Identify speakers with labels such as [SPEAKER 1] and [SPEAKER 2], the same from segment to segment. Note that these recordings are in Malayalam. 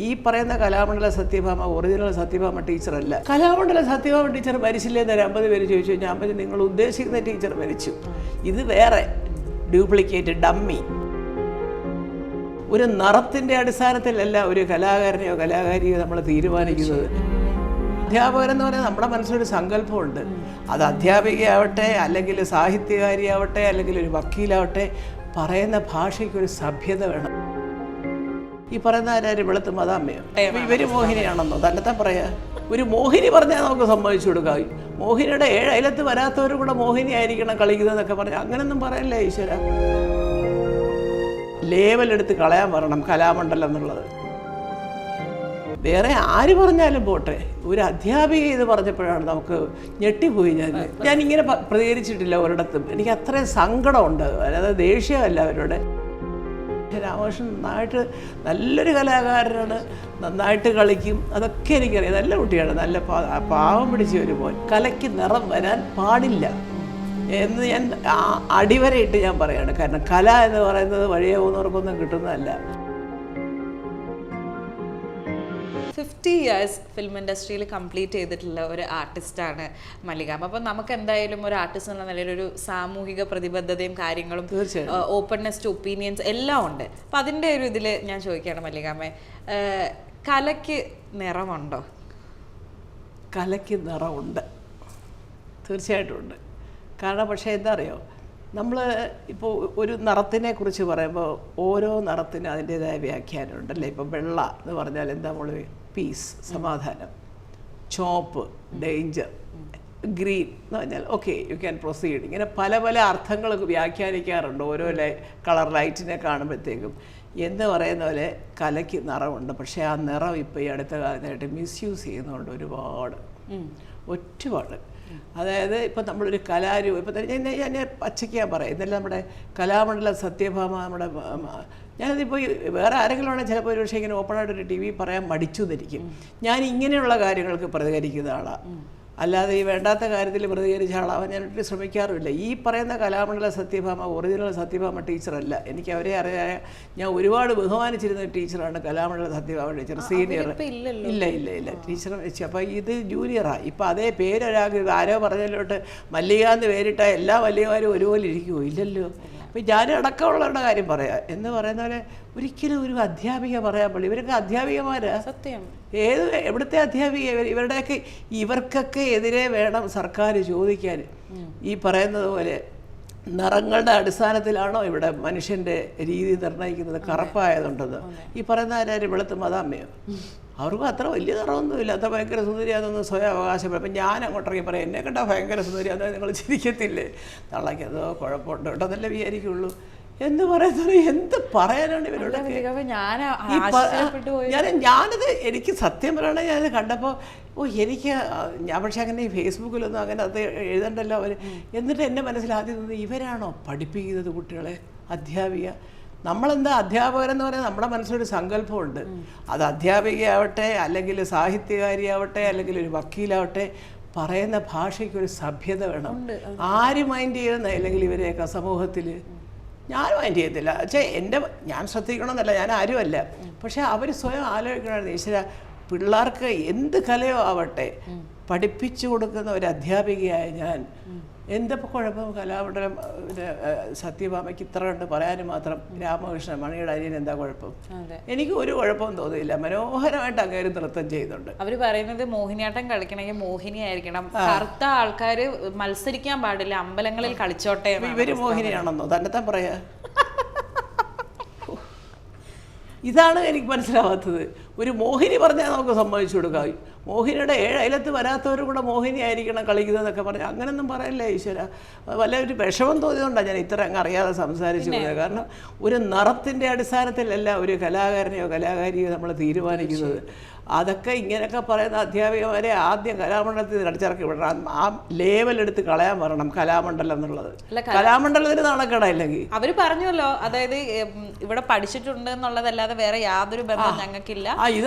[SPEAKER 1] ഈ പറയുന്ന കലാമണ്ഡല സത്യഭാമ ഒറിജിനൽ സത്യഭാമ ടീച്ചറല്ല. കലാമണ്ഡല സത്യഭാമ ടീച്ചർ മരിച്ചില്ലെന്ന് 50 പേര് ചോദിച്ചു. ഞാൻ പറഞ്ഞു നിങ്ങൾ ഉദ്ദേശിക്കുന്ന ടീച്ചർ മരിച്ചു, ഇത് വേറെ ഡ്യൂപ്ലിക്കേറ്റ് ഡമ്മി. ഒരു നിറത്തിൻ്റെ അടിസ്ഥാനത്തിലല്ല ഒരു കലാകാരനെയോ കലാകാരിയോ നമ്മൾ തീരുമാനിക്കുന്നത്. അധ്യാപകരെന്ന് പറഞ്ഞാൽ നമ്മുടെ മനസ്സിലൊരു സങ്കല്പമുണ്ട്. അത് അധ്യാപികയാവട്ടെ, അല്ലെങ്കിൽ സാഹിത്യകാരിയാവട്ടെ, അല്ലെങ്കിൽ ഒരു വക്കീലാവട്ടെ, പറയുന്ന ഭാഷയ്ക്കൊരു സഭ്യത വേണം. ഈ പറയുന്ന ആരും വെളുത്ത് മതാമ്മയോ ഇവർ മോഹിനിയാണെന്നോ തന്നെത്താൻ പറയാ. ഒരു മോഹിനി പറഞ്ഞാൽ നമുക്ക് സമ്മതിച്ചു കൊടുക്കാം. മോഹിനിയുടെ 7 അയലത്ത് വരാത്തവരും കൂടെ മോഹിനി ആയിരിക്കണം കളിക്കുന്നതെന്നൊക്കെ പറഞ്ഞാൽ അങ്ങനൊന്നും പറയല്ലേ ഈശ്വര. ലേവലെടുത്ത് കളയാൻ പറയണം കലാമണ്ഡലം എന്നുള്ളത്. വേറെ ആര് പറഞ്ഞാലും പോട്ടെ, ഒരു അധ്യാപിക ഇത് പറഞ്ഞപ്പോഴാണ് നമുക്ക് ഞെട്ടിപ്പോയി. ഞാനിങ്ങനെ പ്രതികരിച്ചിട്ടില്ല ഒരിടത്തും. എനിക്ക് അത്രയും സങ്കടമുണ്ട്, അല്ലാതെ ദേഷ്യമല്ല അവരുടെ. രാമകൃഷ്ണൻ നല്ലൊരു കലാകാരനാണ്, നന്നായിട്ട് കളിക്കും, അതൊക്കെ എനിക്കറിയാം. നല്ല കുട്ടിയാണ്, നല്ല പാവം പിടിച്ച ഒരു മോൻ. കലയ്ക്ക് നിറം വരാൻ പാടില്ല എന്ന് ഞാൻ അടിവരയിട്ട് ഞാൻ പറയാണ്. കാരണം കല എന്ന് പറയുന്നത് വഴിയെ പോകുന്നവർക്കൊന്നും കിട്ടുന്നതല്ല.
[SPEAKER 2] 50 years ഫിലിം ഇൻഡസ്ട്രിയിൽ കംപ്ലീറ്റ് ചെയ്തിട്ടുള്ള ഒരു ആർട്ടിസ്റ്റാണ് മല്ലികാമ്മ. അപ്പം നമുക്ക് എന്തായാലും ഒരു ആർട്ടിസ്റ്റ് എന്ന നിലയിൽ ഒരു സാമൂഹിക പ്രതിബദ്ധതയും കാര്യങ്ങളും ഓപ്പൺനെസ് ടു ഒപ്പീനിയൻസ് എല്ലാം ഉണ്ട്. അപ്പം അതിൻ്റെ ഒരു ഇതിൽ ഞാൻ ചോദിക്കുകയാണ് മല്ലികാമ്മ, കലയ്ക്ക് നിറമുണ്ടോ?
[SPEAKER 1] കലയ്ക്ക് നിറമുണ്ട്, തീർച്ചയായിട്ടും ഉണ്ട്. കാരണം പക്ഷേ എന്താ അറിയോ, നമ്മൾ ഇപ്പോൾ ഒരു നിറത്തിനെ കുറിച്ച് പറയുമ്പോൾ ഓരോ നിറത്തിനും അതിൻ്റേതായ വ്യാഖ്യാനമുണ്ടല്ലേ. ഇപ്പോൾ വെള്ള എന്ന് പറഞ്ഞാൽ എന്താ, നമ്മൾ പീസ്, സമാധാനം. ചോപ്പ്, ഡേഞ്ചർ. ഗ്രീൻ എന്ന് പറഞ്ഞാൽ ഓക്കെ, യു ക്യാൻ പ്രൊസീഡ്. ഇങ്ങനെ പല പല അർത്ഥങ്ങൾ വ്യാഖ്യാനിക്കാറുണ്ട് ഓരോ കളർ ലൈറ്റിനെ കാണുമ്പോഴത്തേക്കും. എന്ന് പറയുന്ന പോലെ കലയ്ക്ക് നിറമുണ്ട്. പക്ഷേ ആ നിറം ഇപ്പോൾ ഈ അടുത്ത കാലത്തായിട്ട് മിസ്യൂസ് ചെയ്യുന്നുണ്ട് ഒരുപാട്. അതായത് ഇപ്പം നമ്മളൊരു കലാരൂപം, ഇപ്പം തന്നെ ഞാൻ പച്ചയ്ക്കാൻ പറയാം, ഇതെല്ലാം നമ്മുടെ കലാമണ്ഡലം സത്യഭാമ, നമ്മുടെ ഞാനതിപ്പോൾ വേറെ ആരെങ്കിലും ആണെങ്കിൽ ചിലപ്പോൾ ഒരു പക്ഷേ ഇങ്ങനെ ഓപ്പണായിട്ടൊരു TV പറയാൻ മടിച്ചു എന്നിരിക്കും. ഞാൻ ഇങ്ങനെയുള്ള കാര്യങ്ങൾക്ക് പ്രതികരിക്കുന്ന ആളാണ്, അല്ലാതെ ഈ വേണ്ടാത്ത കാര്യത്തിൽ പ്രതികരിച്ച ആളാവാൻ ഞാനൊട്ട് ശ്രമിക്കാറുമില്ല. ഈ പറയുന്ന കലാമണ്ഡല സത്യഭാമ ഒറിജിനൽ സത്യഭാമ ടീച്ചറല്ല. എനിക്ക് അവരെ അറിയാൻ ഞാൻ ഒരുപാട് ബഹുമാനിച്ചിരുന്ന ടീച്ചറാണ് കലാമണ്ഡല സത്യഭാമ ടീച്ചർ, സീനിയർ. ഇല്ല ടീച്ചറെ വെച്ച്. അപ്പോൾ ഇത് ജൂനിയറാണ്. ഇപ്പം അതേ പേരൊരാൾക്ക് ആരോ പറഞ്ഞതിലോട്ട് മല്ലികാന്ന് പേരിട്ട എല്ലാ മല്ലികമാരും ഒരുപോലെ ഇരിക്കുമോ? ഇല്ലല്ലോ. അപ്പം ഞാൻ അടക്കമുള്ളവരുടെ കാര്യം പറയാം എന്ന് പറയുന്ന പോലെ ഒരിക്കലും ഒരു അധ്യാപിക പറയാൻ പാടില്ല. ഇവരൊക്കെ അധ്യാപികമാരാ, സത്യം. എവിടുത്തെ അധ്യാപിക? ഇവർക്കൊക്കെ എതിരെ വേണം സർക്കാർ ചോദിക്കാൻ. ഈ പറയുന്നത് പോലെ നിറങ്ങളുടെ അടിസ്ഥാനത്തിലാണോ ഇവിടെ മനുഷ്യൻ്റെ രീതി നിർണ്ണയിക്കുന്നത്? കറുപ്പായതുണ്ടെന്ന് ഈ പറയുന്ന ആരും വെളുത്ത് മതാമ്മയോ? അവർക്കും അത്ര വലിയ നിറമൊന്നുമില്ല, അത്ര ഭയങ്കര സുന്ദരിയാണെന്ന് സ്വയം അവകാശപ്പെടും. അപ്പം ഞാൻ അങ്ങോട്ടിറങ്ങി പറയാം, എന്നെ കണ്ടാൽ ഭയങ്കര സുന്ദരിയാണെന്ന് നിങ്ങൾ ചിരിക്കത്തില്ലേ? തള്ളയ്ക്ക് അതോ കുഴപ്പമുണ്ട് കേട്ടോ, അതല്ലേ വിചാരിക്കുള്ളൂ എന്ന് പറയുന്നത്. എന്ത് പറയാനാണ് ഇവരോടൊക്കെ? ഞാനത് എനിക്ക് സത്യം പറയണത് ഞാനത് കണ്ടപ്പോൾ ഞാൻ പക്ഷേ അങ്ങനെ ഫേസ്ബുക്കിലൊന്നും അങ്ങനെ അത് എഴുതണ്ടല്ലോ അവർ. എന്നിട്ട് എൻ്റെ മനസ്സിൽ ആദ്യം തോന്നി, ഇവരാണോ പഠിപ്പിക്കുന്നത് കുട്ടികളെ? അധ്യാപിക നമ്മളെന്താ അധ്യാപകരെന്ന് പറഞ്ഞാൽ നമ്മുടെ മനസ്സിലൊരു സങ്കല്പമുണ്ട്. അത് അധ്യാപികയാവട്ടെ, അല്ലെങ്കിൽ സാഹിത്യകാരിയാവട്ടെ, അല്ലെങ്കിൽ ഒരു വക്കീലാവട്ടെ, പറയുന്ന ഭാഷയ്ക്കൊരു സഭ്യത വേണം. ആര് മൈൻഡ് ചെയ്യുന്ന? അല്ലെങ്കിൽ ഇവരെയൊക്കെ സമൂഹത്തിൽ ഞാൻ മൈൻഡ് ചെയ്യത്തില്ല. ഞാൻ ശ്രദ്ധിക്കണമെന്നല്ല, ഞാൻ ആരുമല്ല. പക്ഷേ അവർ സ്വയം ആലോചിക്കണമായിരുന്നു, ഈശ്വര പിള്ളേർക്ക് എന്ത് കലയോ ആവട്ടെ പഠിപ്പിച്ചു കൊടുക്കുന്ന ഒരു അധ്യാപികയായ ഞാൻ എന്തപ്പോൾ കുഴപ്പം? കലാമണ്ഡലം സത്യഭാമയ്ക്ക് ഇത്ര കണ്ട് പറയാനും മാത്രം രാമകൃഷ്ണൻ മണിയുടെ അനിയൻ എന്താ കുഴപ്പം? എനിക്ക് ഒരു കുഴപ്പവും തോന്നിയില്ല. മനോഹരമായിട്ട് അങ്ങേര് നൃത്തം ചെയ്യുന്നുണ്ട്.
[SPEAKER 2] അവർ പറയുന്നത് മോഹിനിയാട്ടം കളിക്കണമെങ്കിൽ മോഹിനി ആയിരിക്കണം, കറുത്ത ആൾക്കാർ മത്സരിക്കാൻ പാടില്ല, അമ്പലങ്ങളിൽ കളിച്ചോട്ടെ.
[SPEAKER 1] ഇവര് മോഹിനിയാണെന്നോ തന്നെത്താൻ പറയാ? ഇതാണ് എനിക്ക് മനസ്സിലാവാത്തത്. ഒരു മോഹിനി പറഞ്ഞാൽ നമുക്ക് സമ്മതിച്ചു കൊടുക്കാം. മോഹിനിയുടെ 7 അയലത്ത് വരാത്തവരും കൂടെ മോഹിനി ആയിരിക്കണം കളിക്കുന്നതെന്നൊക്കെ പറഞ്ഞാൽ അങ്ങനെയൊന്നും പറയല്ലേ ഈശ്വര. വല്ല ഒരു വിഷമം തോന്നിയതുകൊണ്ടാണ് ഞാൻ ഇത്ര അങ്ങ് അറിയാതെ സംസാരിച്ചു പോയത്. കാരണം ഒരു നിറത്തിൻ്റെ അടിസ്ഥാനത്തിലല്ല ഒരു കലാകാരനെയോ കലാകാരിയോ നമ്മൾ തീരുമാനിക്കുന്നത്. അതൊക്കെ ഇങ്ങനെയൊക്കെ പറയുന്ന അധ്യാപികമാരെ ആദ്യം കലാമണ്ഡലത്തിൽ അടിച്ചിറക്കി വിടണം. ആ ലേവലെടുത്ത് കളയാൻ പറയണം കലാമണ്ഡലം എന്നുള്ളത്. കലാമണ്ഡലത്തിന് നാണക്കേടായില്ലെങ്കിൽ
[SPEAKER 2] അവർ പറഞ്ഞല്ലോ, അതായത് ഇവിടെ പഠിച്ചിട്ടുണ്ട് എന്നുള്ളതല്ലാതെ വേറെ യാതൊരു ബന്ധം ഞങ്ങൾക്കില്ല,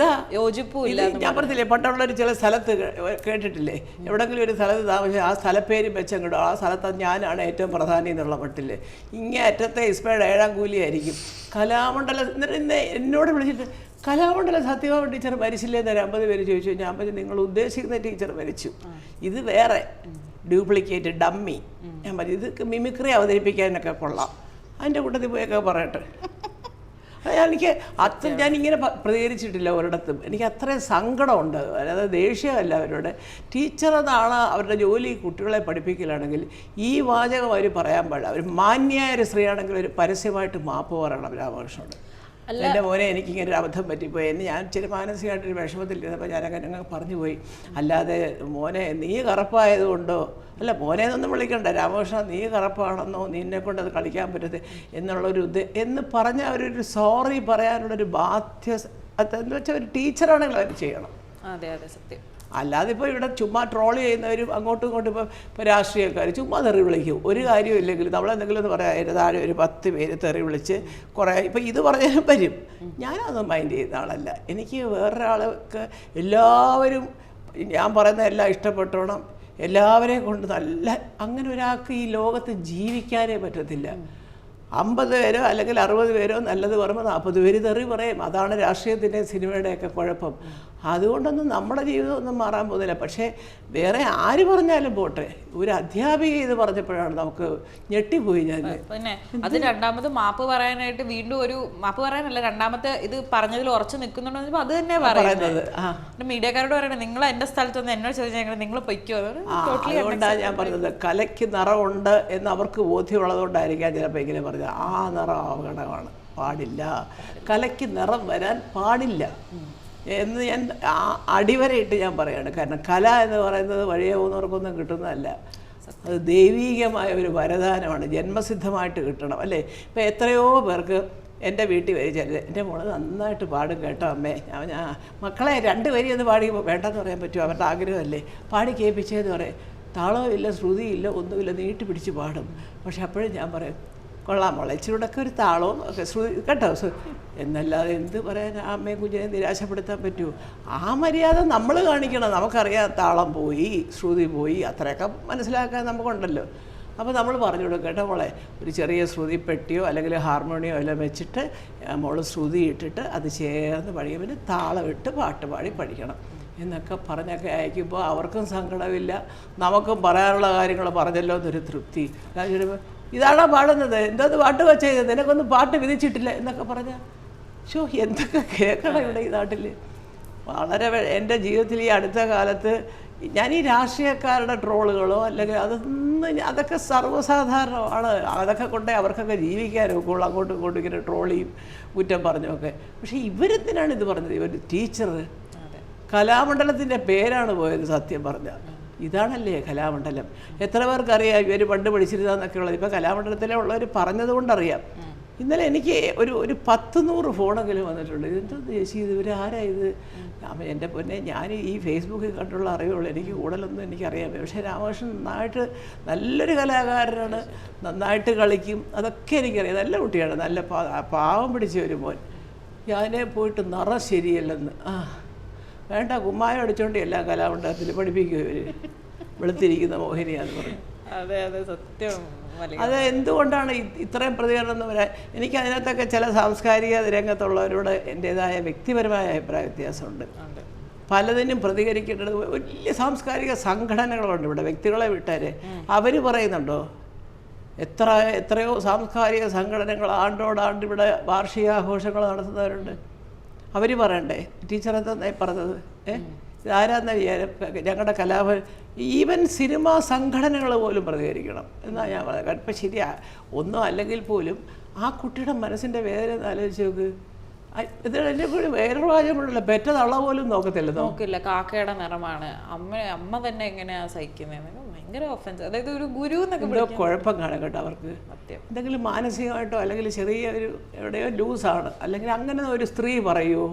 [SPEAKER 2] യോജിപ്പും ഇല്ല.
[SPEAKER 1] ഞാൻ പറഞ്ഞില്ലേ, പണ്ടുള്ളൊരു ചില സ്ഥലത്ത് കേട്ടിട്ടില്ലേ, എവിടെങ്കിലും ഒരു സ്ഥലത്ത് താമസിച്ച് ആ സ്ഥലപ്പേര് വെച്ചങ്ങിടും, ആ സ്ഥലത്ത് ഞാനാണ് ഏറ്റവും പ്രധാനി എന്നുള്ള മട്ടില്ലേ. ഇങ്ങനെ അറ്റത്തെ ഇസ്മയുടെ 7ാം കൂലിയായിരിക്കും കലാമണ്ഡലം. എന്നിട്ട് എന്നോട് വിളിച്ചിട്ട് കലാമണ്ഡലം സത്യഭാമ ടീച്ചർ മരിച്ചില്ലേന്ന് 50 പേര് ചോദിച്ചു. ഞാൻ പറഞ്ഞു നിങ്ങൾ ഉദ്ദേശിക്കുന്ന ടീച്ചർ മരിച്ചു, ഇത് വേറെ ഡ്യൂപ്ലിക്കേറ്റ് ഡമ്മി. ഞാൻ പറഞ്ഞു ഇത് മിമിക്രി അവതരിപ്പിക്കാനൊക്കെ കൊള്ളാം, അതിൻ്റെ കൂട്ടത്തിൽ പോയൊക്കെ പറയട്ടെ. ഞാനിങ്ങനെ പ്രതികരിച്ചിട്ടില്ല ഒരിടത്തും. എനിക്ക് അത്രയും സങ്കടമുണ്ട്. അതായത് ദേഷ്യമല്ല അവരോട്. ടീച്ചർ എന്നാണ് അവരുടെ ജോലി കുട്ടികളെ പഠിപ്പിക്കലാണെങ്കിൽ ഈ വാചകം അവർ പറയാൻ പാടില്ല. അവർ മാന്യായ ഒരു സ്ത്രീയാണെങ്കിൽ ഒരു പരസ്യമായിട്ട് മാപ്പ് പറയണം രാമകൃഷ്ണനോട്. എൻ്റെ മോനെ എനിക്കിങ്ങനെ ഒരു അബദ്ധം പറ്റിപ്പോയി എന്ന് ഞാൻ ഇച്ചിരി മാനസികമായിട്ടൊരു വിഷമത്തിലിരുന്നപ്പോൾ ഞാനങ്ങനെ പറഞ്ഞു പോയി. അല്ലാതെ മോനെ നീ കറുപ്പായതുകൊണ്ടോ, അല്ല മോനെ എന്നൊന്നും വിളിക്കണ്ട, രാമകൃഷ്ണൻ നീ കറുപ്പാണെന്നോ നിന്നെ കൊണ്ട് അത് കളിക്കാൻ പറ്റരുത് എന്നുള്ളൊരു എന്ന് പറഞ്ഞ അവരൊരു സോറി പറയാനുള്ളൊരു അതെന്ന് വെച്ചാൽ ഒരു ടീച്ചറാണെങ്കിൽ അവർ ചെയ്യണം.
[SPEAKER 2] അതെ അതെ സത്യം.
[SPEAKER 1] അല്ലാതെ ഇപ്പോൾ ഇവിടെ ചുമ്മാ ട്രോൾ ചെയ്യുന്നവരും അങ്ങോട്ടും ഇങ്ങോട്ടും ഇപ്പോൾ രാഷ്ട്രീയക്കാർ ചുമ്മാ തെറി വിളിക്കും. ഒരു കാര്യവും ഇല്ലെങ്കിൽ നമ്മളെന്തെങ്കിലും ഒന്ന് പറയാം, താഴെ ഒരു 10 പേര് തെറി വിളിച്ച് കുറേ ഇപ്പോൾ ഇത് പറഞ്ഞാലും വരും. ഞാനതൊന്നും മൈൻഡ് ചെയ്യുന്ന ആളല്ല. എനിക്ക് വേറൊരാൾക്ക് എല്ലാവരും ഞാൻ പറയുന്ന എല്ലാം ഇഷ്ടപ്പെട്ടോണം, എല്ലാവരെയും കൊണ്ട് നല്ല അങ്ങനെ ഒരാൾക്ക് ഈ ലോകത്ത് ജീവിക്കാനേ പറ്റത്തില്ല. 50 പേരോ അല്ലെങ്കിൽ 60 പേരോ നല്ലത് പറയുമ്പോൾ 40 പേര് തെറി പറയും. അതാണ് രാഷ്ട്രീയത്തിൻ്റെയും സിനിമയുടെയൊക്കെ കുഴപ്പം. അതുകൊണ്ടൊന്നും നമ്മുടെ ജീവിതമൊന്നും മാറാൻ പോകുന്നില്ല. പക്ഷേ വേറെ ആര് പറഞ്ഞാലും പോട്ടെ, ഒരു അധ്യാപിക ഇത് പറഞ്ഞപ്പോഴാണ് നമുക്ക് ഞെട്ടിപ്പോയി. ഞാൻ
[SPEAKER 2] പിന്നെ അത് രണ്ടാമത് മാപ്പ് പറയാനായിട്ട് വീണ്ടും ഒരു മാപ്പ് പറയാനല്ല, രണ്ടാമത്തെ ഇത് പറഞ്ഞതിൽ ഉറച്ചു നിൽക്കുന്നുണ്ടോ അത് തന്നെ പറയുന്നത്. മീഡിയക്കാരോട് പറയണേ നിങ്ങൾ എൻ്റെ സ്ഥലത്ത് വന്ന് എന്നോട് ചോദിച്ചാൽ നിങ്ങൾ പൊയ്ക്കോ.
[SPEAKER 1] അതുകൊണ്ടാണ് ഞാൻ പറഞ്ഞത് കലയ്ക്ക് നിറമുണ്ട് എന്ന് അവർക്ക് ബോധ്യമുള്ളതുകൊണ്ടായിരിക്കാം ചിലപ്പോൾ ഇങ്ങനെ പറഞ്ഞത്. ആ നിറം അപകടമാണ്, പാടില്ല, കലയ്ക്ക് നിറം വരാൻ പാടില്ല എന്ന് ഞാൻ അടിവരയിട്ട് ഞാൻ പറയുകയാണ്. കാരണം കല എന്ന് പറയുന്നത് വഴിയെ പോകുന്നവർക്കൊന്നും കിട്ടുന്നതല്ല, അത് ദൈവീകമായ ഒരു വരദാനമാണ്, ജന്മസിദ്ധമായിട്ട് കിട്ടണം അല്ലേ. ഇപ്പോൾ എത്രയോ പേർക്ക് എൻ്റെ വീട്ടിൽ വരിച്ചല്ലേ എൻ്റെ മോള് നന്നായിട്ട് പാടും കേട്ടോ അമ്മേ, ഞാൻ മക്കളെ 2 വരി ഒന്ന് പാടി വേണ്ടെന്ന് പറയാൻ പറ്റുമോ, അവരുടെ ആഗ്രഹമല്ലേ, പാടി കേൾപ്പിച്ചതെന്ന് പറയും. താളമില്ല ശ്രുതിയില്ല ഒന്നുമില്ല, നീട്ടി പിടിച്ച് പാടും. പക്ഷെ അപ്പോഴും ഞാൻ പറയും കൊള്ളാം മോളെ, ഇച്ചിരൂടൊക്കെ ഒരു താളവും ഒക്കെ ശ്രുതി കേട്ടോ എന്നല്ലാതെ എന്ത് പറയാൻ അമ്മയും കുഞ്ഞിനെ നിരാശപ്പെടുത്താൻ പറ്റുമോ? ആ മര്യാദ നമ്മൾ കാണിക്കണം. നമുക്കറിയാം താളം പോയി ശ്രുതി പോയി അത്രയൊക്കെ മനസ്സിലാക്കാൻ നമുക്കുണ്ടല്ലോ. അപ്പോൾ നമ്മൾ പറഞ്ഞു കൊടുക്കും കേട്ടോ മോളെ, ഒരു ചെറിയ ശ്രുതി പെട്ടിയോ അല്ലെങ്കിൽ ഹാർമോണിയോ എല്ലാം വെച്ചിട്ട് മോള് ശ്രുതി ഇട്ടിട്ട് അത് ചേർന്ന് പഠിക്കും, പിന്നെ താളമിട്ട് പാട്ട് പാടി പഠിക്കണം എന്നൊക്കെ പറഞ്ഞൊക്കെ അയക്കുമ്പോൾ അവർക്കും സങ്കടമില്ല, നമുക്കും പറയാനുള്ള കാര്യങ്ങൾ പറഞ്ഞല്ലോ എന്നൊരു തൃപ്തി. ഇതാണോ പാടുന്നത്, എന്തോന്ന് പാട്ട് വെച്ചത്, നിനക്കൊന്നും പാട്ട് വിധിച്ചിട്ടില്ല എന്നൊക്കെ പറഞ്ഞാൽ എന്തൊക്കെ കേൾക്കണം ഇവിടെ ഈ നാട്ടിൽ. വളരെ എൻ്റെ ജീവിതത്തിൽ ഈ അടുത്ത കാലത്ത് ഞാൻ ഈ രാഷ്ട്രീയക്കാരുടെ ട്രോളുകളോ അല്ലെങ്കിൽ അതൊക്കെ സർവ്വസാധാരണമാണ്. അതൊക്കെ കൊണ്ടേ അവർക്കൊക്കെ ജീവിക്കാനൊക്കെ ഉള്ളൂ, അങ്ങോട്ടും ഇങ്ങോട്ടും ഇങ്ങനെ ട്രോളിയും കുറ്റം പറഞ്ഞൊക്കെ. പക്ഷേ ഇവരെന്തിനാണ് ഇത് പറഞ്ഞത്? ഇവർ ടീച്ചർ കലാമണ്ഡലത്തിൻ്റെ പേരാണ് പോയത് സത്യം പറഞ്ഞാൽ. ഇതാണല്ലേ കലാമണ്ഡലം. എത്ര പേർക്കറിയാം ഇവർ പണ്ട് പഠിച്ചിരുന്നതെന്നൊക്കെ ഉള്ളത്. ഇപ്പോൾ കലാമണ്ഡലത്തിലെ ഉള്ളവർ പറഞ്ഞതുകൊണ്ടറിയാം. ഇന്നലെ എനിക്ക് ഒരു 10-100 ഫോണെങ്കിലും വന്നിട്ടുണ്ട്. ഇതെന്തോ ചേച്ചി ഇത് ഇവരാരാ ഇത്? അപ്പം എൻ്റെ പൊന്നെ ഞാൻ ഈ ഫേസ്ബുക്കിൽ കണ്ടുള്ള അറിവുള്ളൂ, എനിക്ക് കൂടുതലൊന്നും എനിക്കറിയാം. പക്ഷേ രാമകൃഷ്ണൻ നന്നായിട്ട് നല്ലൊരു കലാകാരനാണ്, നന്നായിട്ട് കളിക്കും, അതൊക്കെ എനിക്കറിയാം. നല്ല കുട്ടിയാണ്, നല്ല പാവം പിടിച്ച ഒരു മോൻ. ഞാൻ പോയിട്ട് നിറം ശരിയല്ലെന്ന് വേണ്ട കുമ്മായം അടിച്ചോണ്ട് എല്ലാ കലാമണ്ഡലത്തിൽ പഠിപ്പിക്കും ഇവർ, വെളുത്തിരിക്കുന്ന മോഹിനിയാന്ന് പറഞ്ഞു.
[SPEAKER 2] അതെ അതെ സത്യം.
[SPEAKER 1] അത് എന്തുകൊണ്ടാണ് ഇത്രയും പ്രതികരണം എന്ന് പറയാൻ? എനിക്ക് അതിനകത്തൊക്കെ ചില സാംസ്കാരിക രംഗത്തുള്ളവരോട് എൻ്റേതായ വ്യക്തിപരമായ അഭിപ്രായ വ്യത്യാസമുണ്ട്. പലതിനും പ്രതികരിക്കേണ്ടത് വലിയ സാംസ്കാരിക സംഘടനകളുണ്ട് ഇവിടെ, വ്യക്തികളെ വിട്ടാൽ അവർ പറയുന്നുണ്ടോ? എത്രയോ സാംസ്കാരിക സംഘടനകൾ ആണ്ടോടാണ്ട് ഇവിടെ വാർഷികാഘോഷങ്ങൾ നടത്തുന്നവരുണ്ട്. അവർ പറയണ്ടേ ടീച്ചർ എന്തായി പറഞ്ഞത്? ഇതാരാന്ന ഞങ്ങളുടെ കലാഭവൻ, ഈവൻ സിനിമാ സംഘടനകൾ പോലും പ്രതികരിക്കണം എന്നാണ് ഞാൻ പറയുന്നത്. ഇപ്പം ശരിയാ ഒന്നും അല്ലെങ്കിൽ പോലും ആ കുട്ടിയുടെ മനസ്സിൻ്റെ വേദന ആലോചിച്ച് നോക്ക്. ഇത് എൻ്റെ കൂടി വേറൊരു വാചകമുണ്ടല്ലോ, പെറ്റ തള്ള പോലും നോക്കില്ല.
[SPEAKER 2] കാക്കയുടെ നിറമാണ് അമ്മ തന്നെ എങ്ങനെയാ സഹിക്കുന്നത്? ഭയങ്കര ഓഫൻസ്. അതായത് ഒരു ഗുരു എന്നൊക്കെ
[SPEAKER 1] കുഴപ്പം കാണാം കേട്ടോ അവർക്ക്. എന്തെങ്കിലും മാനസികമായിട്ടോ അല്ലെങ്കിൽ ചെറിയ ഒരു എവിടെയോ ലൂസാണ് അല്ലെങ്കിൽ അങ്ങനെ ഒരു സ്ത്രീ പറയുമോ?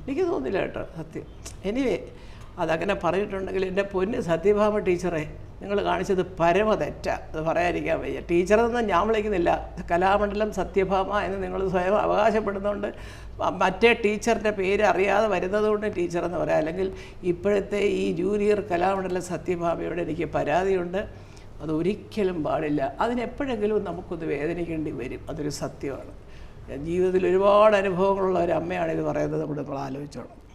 [SPEAKER 1] എനിക്ക് തോന്നില്ല കേട്ടോ സത്യം. എനിവേ അതങ്ങനെ പറഞ്ഞിട്ടുണ്ടെങ്കിൽ എൻ്റെ പൊന്ന് സത്യഭാമ ടീച്ചറെ നിങ്ങൾ കാണിച്ചത് പരമ തെറ്റാ. അത് പറയാതിരിക്കാൻ വയ്യ. ടീച്ചറെന്ന് ഞാൻ വിളിക്കുന്നില്ല, കലാമണ്ഡലം സത്യഭാമ എന്ന് നിങ്ങൾ സ്വയം അവകാശപ്പെടുന്നതുകൊണ്ട് മറ്റേ ടീച്ചറിൻ്റെ പേര് അറിയാതെ വരുന്നതുകൊണ്ട് ടീച്ചറെന്ന് പറയാം. അല്ലെങ്കിൽ ഇപ്പോഴത്തെ ഈ ജൂനിയർ കലാമണ്ഡലം സത്യഭാമയോട് എനിക്ക് പരാതിയുണ്ട്. അതൊരിക്കലും പാടില്ല. അതിനെപ്പോഴെങ്കിലും നമുക്കൊന്ന് വേദനിക്കേണ്ടി വരും, അതൊരു സത്യമാണ്. ജീവിതത്തിൽ ഒരുപാട് അനുഭവങ്ങളുള്ള ഒരു അമ്മയാണ് ഇത് പറയുന്നത് നമ്മൾ ആലോചിച്ചോണം.